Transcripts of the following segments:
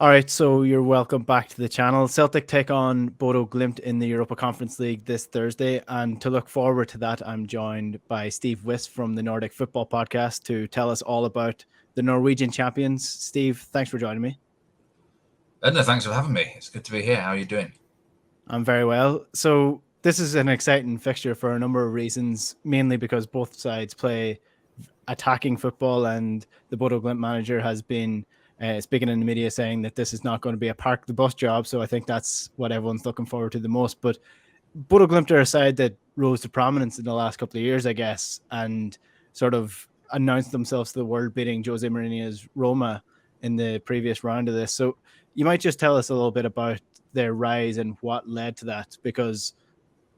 All right, so you're welcome back to the channel. Celtic take on BodGlimt in the Europa Conference League this Thursday, and to look forward to that, I'm joined by Steve Wyss from the Nordic Football Podcast to tell us all about the Norwegian champions. Steve, thanks for joining me. Enda, thanks for having me. It's good to be here. How are you doing? I'm very well. So this is an exciting fixture for a number of reasons, mainly because both sides play attacking football, and the BodGlimt manager has been speaking in the media saying that this is not going to be a park the bus job. So I think that's what everyone's looking forward to the most. But BodGlimt are a side that rose to prominence in the last couple of years, I guess, and sort of announced themselves to the world, beating Jose Mourinho's Roma in the previous round of this. So you might just tell us a little bit about their rise and what led to that, because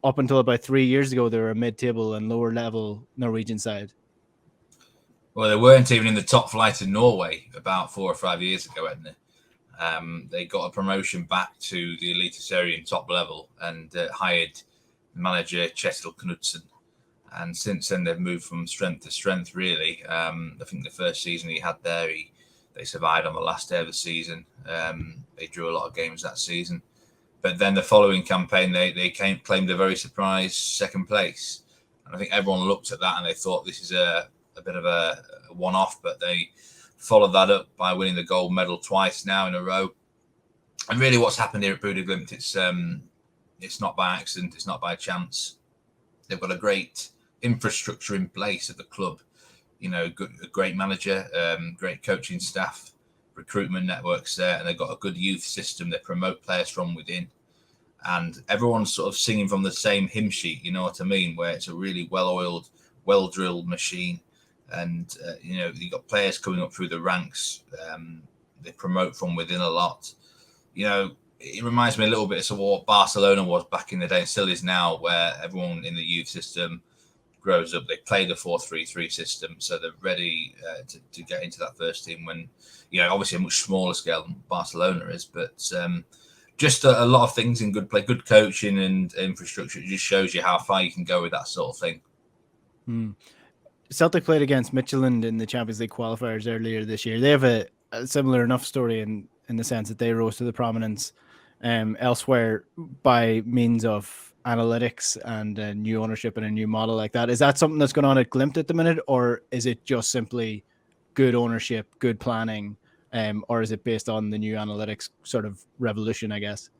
up until about 3 years ago, they were a mid-table and lower level Norwegian side. Well, they weren't even in the top flight in Norway about 4 or 5 years ago, hadn't they? They got a promotion back to the Eliteserien top level and hired manager Kjetil Knutsen. And since then, they've moved from strength to strength, really. I think the first season he had there, they survived on the last day of the season. They drew a lot of games that season. But then the following campaign, they claimed a very surprise second place. And I think everyone looked at that and they thought this is a bit of a one-off, but they followed that up by winning the gold medal twice now in a row. And really what's happened here at BodGlimt, it's not by accident, it's not by chance. They've got a great infrastructure in place at the club. You know, a great manager, great coaching staff, recruitment networks there, and they've got a good youth system. They promote players from within. And everyone's sort of singing from the same hymn sheet, you know what I mean, where it's a really well-oiled, well-drilled machine. And, you've got players coming up through the ranks. They promote from within a lot. You know, it reminds me a little bit of what Barcelona was back in the day and still is now, where everyone in the youth system grows up. They play the 4-3-3 system, so they're ready to get into that first team when, obviously a much smaller scale than Barcelona is. But just a lot of things in good play, good coaching and infrastructure. It just shows you how far you can go with that sort of thing. Celtic played against Midtjylland in the Champions League qualifiers earlier this year. They have a similar enough story in the sense that they rose to the prominence elsewhere by means of analytics and a new ownership and a new model like that. Is that something that's going on at Glimt at the minute, or is it just simply good ownership, good planning, or is it based on the new analytics sort of revolution, I guess?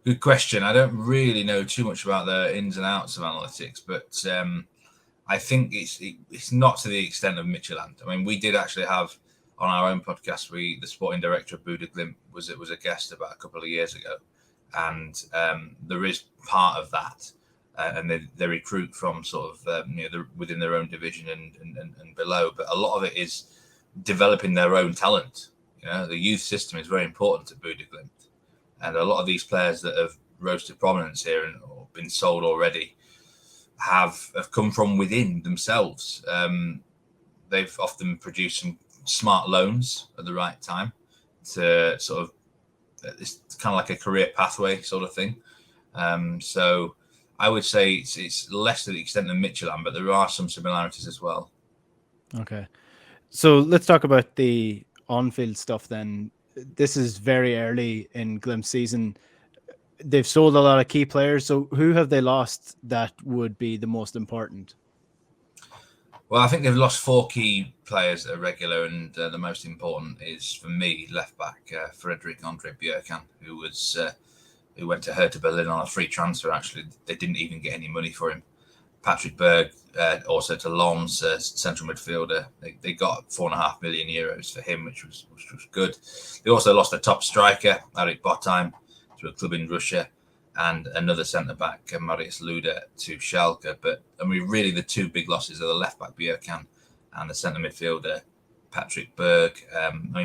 Good question. I don't really know too much about the ins and outs of analytics, but I think it's not to the extent of Midtjylland. I mean, we did actually have on our own podcast, the sporting director of BodGlimt was a guest about a couple of years ago, and there is part of that, and they recruit from sort of within their own division and below, but a lot of it is developing their own talent. The youth system is very important at BodGlimt, and a lot of these players that have rose to prominence here and been sold already have come from within themselves. They've often produced some smart loans at the right time to sort of, it's kind of like a career pathway sort of thing. So I would say it's less to the extent than Midtjylland, but there are some similarities as well. Okay. So let's talk about the on-field stuff then. This is very early in Glimt's season. They've sold a lot of key players. So who have they lost that would be the most important? Well, I think they've lost 4 key players that are regular, and the most important is, for me, left back Fredrik Andre Bjørkan, who went to Hertha Berlin on a free transfer. Actually, they didn't even get any money for him. Patrick Berg, also to Lens, central midfielder. They got €4.5 million for him, which was good. They also lost their top striker, Erik Botheim, to a club in Russia, and another centre-back, Marius Luda, to Schalke. But, I mean, really the 2 big losses are the left-back, Bjørkan, and the centre midfielder, Patrick Berg.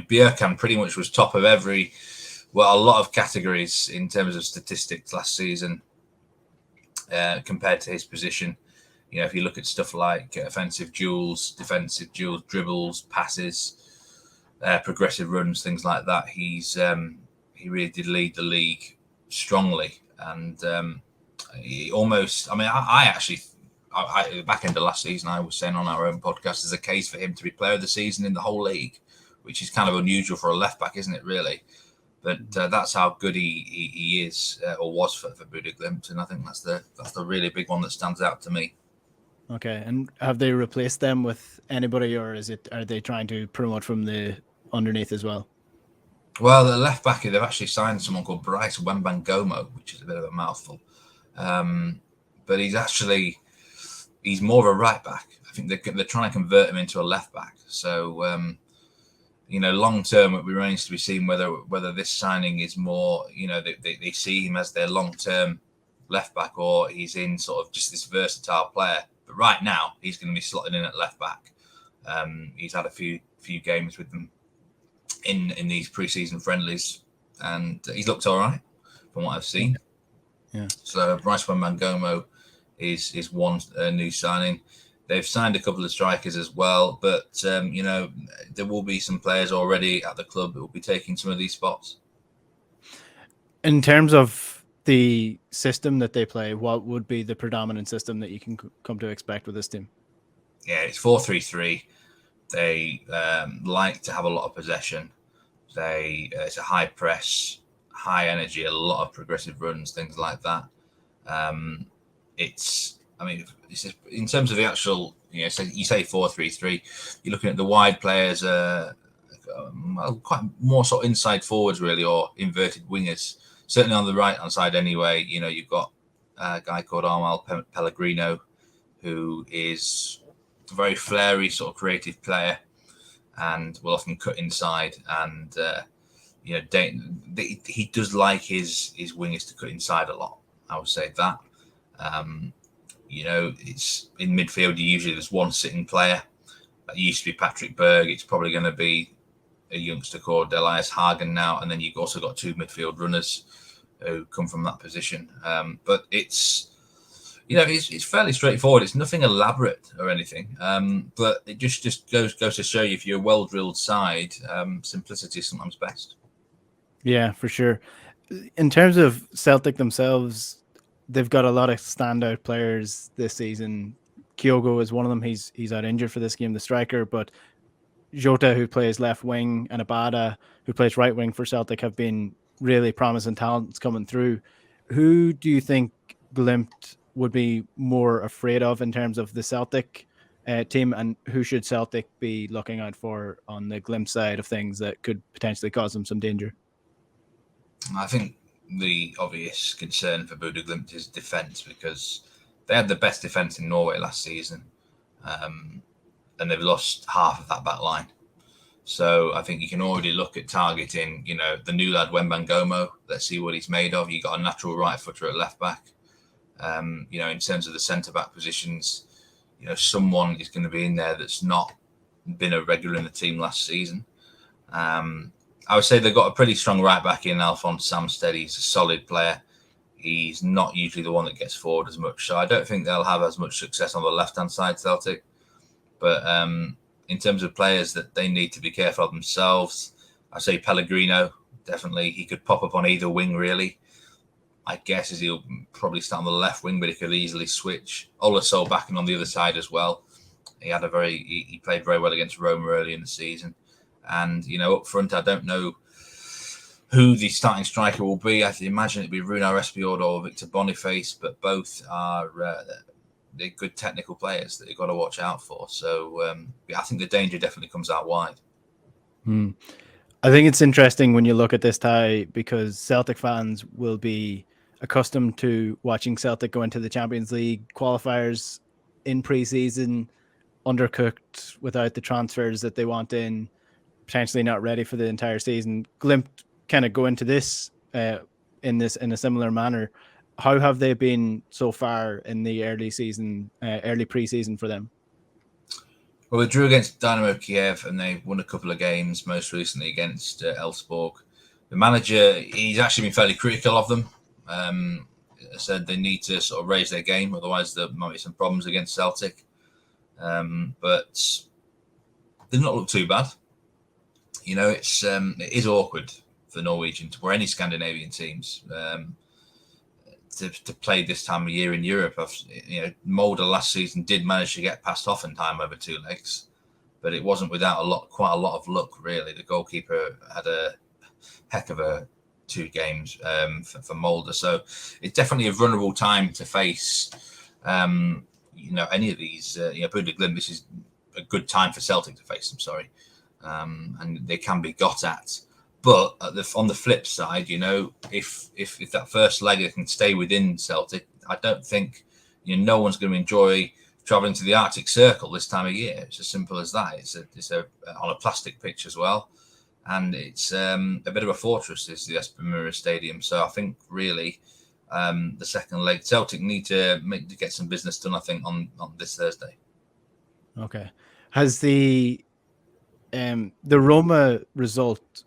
Bjørkan pretty much was top of a lot of categories in terms of statistics last season compared to his position. If you look at stuff like offensive duels, defensive duels, dribbles, passes, progressive runs, things like that, he really did lead the league strongly. And he almost, I back end of last season, I was saying on our own podcast, there's a case for him to be player of the season in the whole league, which is kind of unusual for a left back, isn't it? Really, but that's how good he is or was for Bodø Glimt, and I think that's the really big one that stands out to me. Okay, and have they replaced them with anybody, or are they trying to promote from the underneath as well? Well, the left back, they've actually signed someone called Bryce Wembangomo, which is a bit of a mouthful. But he's more of a right back. I think they're trying to convert him into a left back. So, long term, it remains to be seen whether this signing is more, they see him as their long term left back, or he's in sort of just this versatile player. But right now, he's going to be slotted in at left back. He's had a few games with them in these pre-season friendlies, and he's looked all right from what I've seen. Yeah. So Bryce Wembangomo is one new signing. They've signed a couple of strikers as well, but there will be some players already at the club that will be taking some of these spots. In terms of the system that they play, what would be the predominant system that you can come to expect with this team? Yeah, it's 4-3-3. They like to have a lot of possession. It's a high press, high energy, a lot of progressive runs, things like that. It's just, in terms of the actual, so you say 4-3-3, you're looking at the wide players, quite more sort of inside forwards really, or inverted wingers. Certainly on the right hand side anyway. You've got a guy called Armal Pellegrino, who is a very flary sort of creative player, and will often cut inside. And he does like his wingers to cut inside a lot. I would say that. It's in midfield. Usually there's one sitting player. That used to be Patrick Berg. It's probably going to be a youngster called Elias Hagen now, and then you've also got two midfield runners who come from that position. But it's fairly straightforward. It's nothing elaborate or anything. But it just goes to show you, if you're a well-drilled side, simplicity is sometimes best. Yeah, for sure. In terms of Celtic themselves, they've got a lot of standout players this season. Kyogo is one of them. He's out injured for this game, the striker, but Jota, who plays left wing, and Abada, who plays right wing for Celtic, have been really promising talents coming through. Who do you think Glimt would be more afraid of in terms of the Celtic team, and who should Celtic be looking out for on the Glimt side of things that could potentially cause them some danger? I think the obvious concern for Bodø Glimt is defence, because they had the best defence in Norway last season, and they've lost half of that back line. So I think you can already look at targeting, the new lad Wembangomo. Let's see what he's made of. You got a natural right footer at left back. In terms of the centre back positions, someone is going to be in there that's not been a regular in the team last season. I would say they've got a pretty strong right back in Alphonse Samsted. He's a solid player. He's not usually the one that gets forward as much. So I don't think they'll have as much success on the left-hand side, Celtic. But in terms of players that they need to be careful of themselves, I'd say Pellegrino, definitely. He could pop up on either wing, really. I guess he'll probably start on the left wing, but he could easily switch. Olasol backing on the other side as well. He played very well against Roma early in the season. And, up front, I don't know who the starting striker will be. I imagine it'd be Runar Espejord or Victor Boniface, but both are they're good technical players that you've got to watch out for. So, I think the danger definitely comes out wide. I think it's interesting when you look at this tie, because Celtic fans will be accustomed to watching Celtic go into the Champions League qualifiers in pre-season, undercooked, without the transfers that they want in, potentially not ready for the entire season. Glimt kind of go into this in a similar manner. How have they been so far in the early pre-season for them? Well, they drew against Dynamo Kiev, and they won a couple of games, most recently against Elfsborg. The manager, he's actually been fairly critical of them. Said they need to sort of raise their game, otherwise there might be some problems against Celtic. But they've not looked too bad. It is awkward for Norwegian, or any Scandinavian teams, to play this time of year in Europe. Molde last season did manage to get past Hoffenheim over two legs, but it wasn't without quite a lot of luck, really. The goalkeeper had a heck of a 2 games for Mulder, so it's definitely a vulnerable time to face. Any of these. BodGlimt, this is a good time for Celtic to face them. Sorry, and they can be got at. But on the flip side, if that first leg can stay within Celtic, I don't think no one's going to enjoy travelling to the Arctic Circle this time of year. It's as simple as that. It's on a plastic pitch as well, and it's a bit of a fortress. Is the Esplanade Stadium. So I think really the second leg, Celtic need to get some business done. I think on this Thursday. Okay, has the Roma result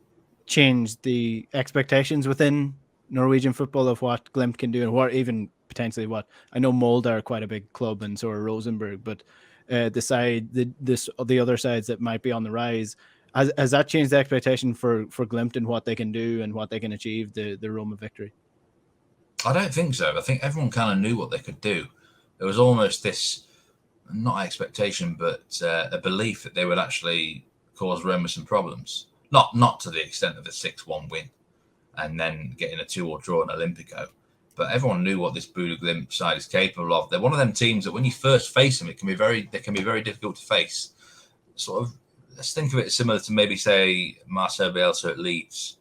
changed the expectations within Norwegian football of what Glimt can do, and what even potentially what I know Molde are quite a big club, and so are Rosenborg, but the other sides that might be on the rise, has that changed the expectation for Glimt and what they can do and what they can achieve, the Roma victory? I don't think so. I think everyone kind of knew what they could do. There was almost this, not expectation, but a belief that they would actually cause Roma some problems. Not to the extent of a 6-1 win and then getting a 2-2 draw in Olympico. But everyone knew what this BodGlimt side is capable of. They're one of them teams that when you first face them, they can be very difficult to face. Sort of, let's think of it similar to maybe say Marcel Bielsa at Leeds.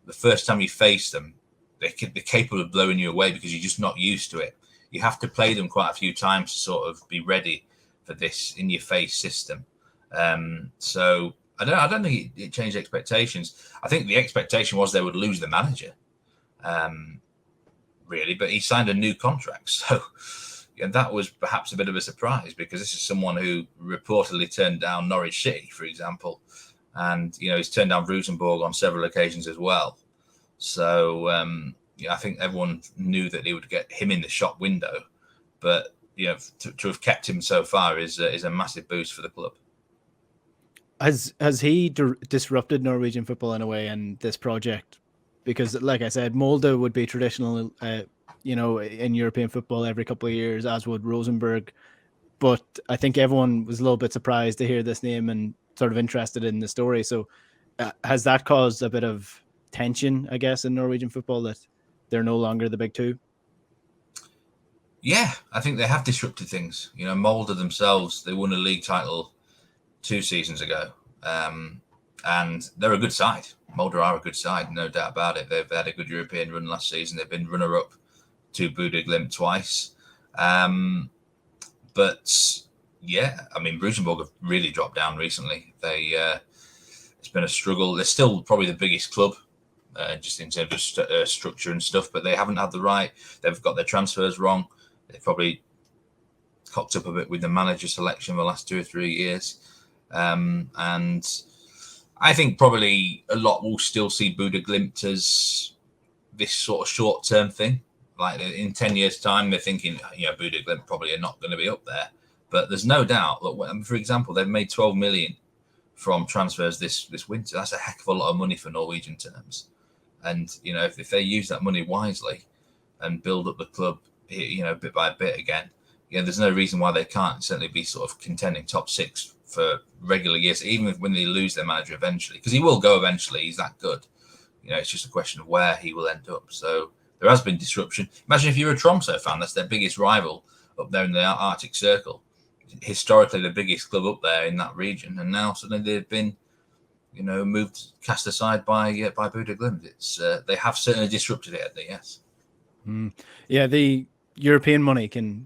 The first time you face them, they're capable of blowing you away because you're just not used to it. You have to play them quite a few times to sort of be ready for this in-your-face system. So I don't think it changed expectations. I think the expectation was they would lose the manager, really, but he signed a new contract. So that was perhaps a bit of a surprise because this is someone who reportedly turned down Norwich City, for example. And, he's turned down Rosenborg on several occasions as well. So, I think everyone knew that they would get him in the shop window. But, to have kept him so far is a massive boost for the club. Has he disrupted Norwegian football in a way in this project? Because, like I said, Molde would be traditional, in European football every couple of years, as would Rosenborg. But I think everyone was a little bit surprised to hear this name and sort of interested in the story. So has that caused a bit of tension, I guess, in Norwegian football, that they're no longer the big two? Yeah, I think they have disrupted things. Molde themselves, they won a league title 2 seasons ago. And they're a good side. Molde are a good side, no doubt about it. They've had a good European run last season. They've been runner-up to BodGlimt twice. But yeah, Rosenborg have really dropped down recently. It's been a struggle. They're still probably the biggest club, just in terms of structure and stuff, but they haven't had the right. They've got their transfers wrong. They've probably cocked up a bit with the manager selection the last 2 or 3 years. And I think probably a lot will still see BodGlimt as this sort of short-term thing. Like in 10 years' time, they're thinking, BodGlimt probably are not going to be up there. But there's no doubt that, for example, they've made 12 million from transfers this winter. That's a heck of a lot of money for Norwegian terms. And, if they use that money wisely and build up the club, bit by bit again, there's no reason why they can't certainly be sort of contending top 6 for regular years, even when they lose their manager eventually, because he will go eventually. He's that good. It's just a question of where he will end up. So there has been disruption. Imagine if you're a Tromsø fan, that's their biggest rival up there in the Arctic Circle. Historically, the biggest club up there in that region, and now suddenly they've been, cast aside by BodGlimt. It's they have certainly disrupted it, yes. Yeah, the European money can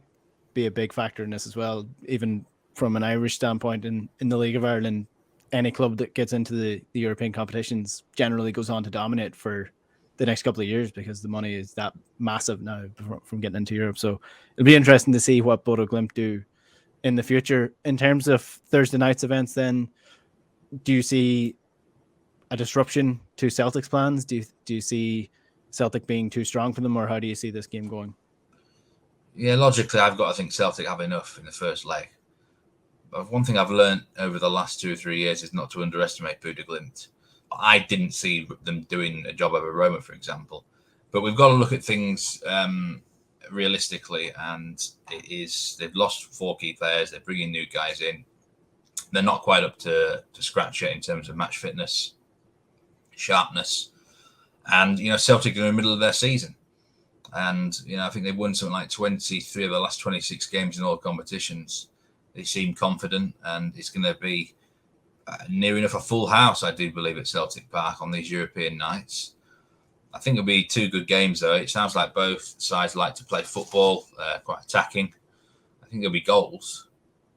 be a big factor in this as well. Even from an Irish standpoint, in the League of Ireland, any club that gets into the European competitions generally goes on to dominate for the next couple of years because the money is that massive now from getting into Europe. So it'll be interesting to see what BodGlimt do in the future. In terms of Thursday night's events, then, do you see a disruption to Celtic's plans? Do you see Celtic being too strong for them, or how do you see this game going? Yeah, logically, I've got to think Celtic have enough in the first leg. But one thing I've learned over the last 2 or 3 years is not to underestimate BodGlimt. I didn't see them doing a job over Roma, for example. But we've got to look at things realistically, and they've lost 4 key players. They're bringing new guys in. they're not quite up to scratch yet in terms of match fitness, sharpness. And, Celtic are in the middle of their season. And, I think they've won something like 23 of the last 26 games in all competitions. They seem confident, and it's going to be near enough a full house, I do believe, at Celtic Park on these European nights. I think it'll be 2 good games, though. It sounds like both sides like to play football, quite attacking. I think there'll be goals.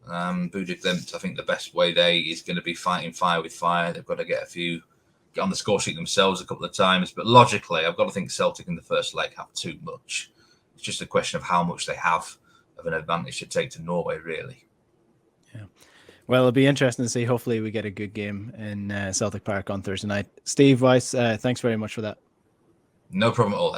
BodGlimt, I think the best way is going to be fighting fire with fire. They've got to get on the score sheet themselves a couple of times. But logically, I've got to think Celtic in the first leg have too much. It's just a question of how much they have of an advantage to take to Norway, really. Yeah. Well, it'll be interesting to see. Hopefully we get a good game in Celtic Park on Thursday night. Steve Wyss, thanks very much for that. No problem at all.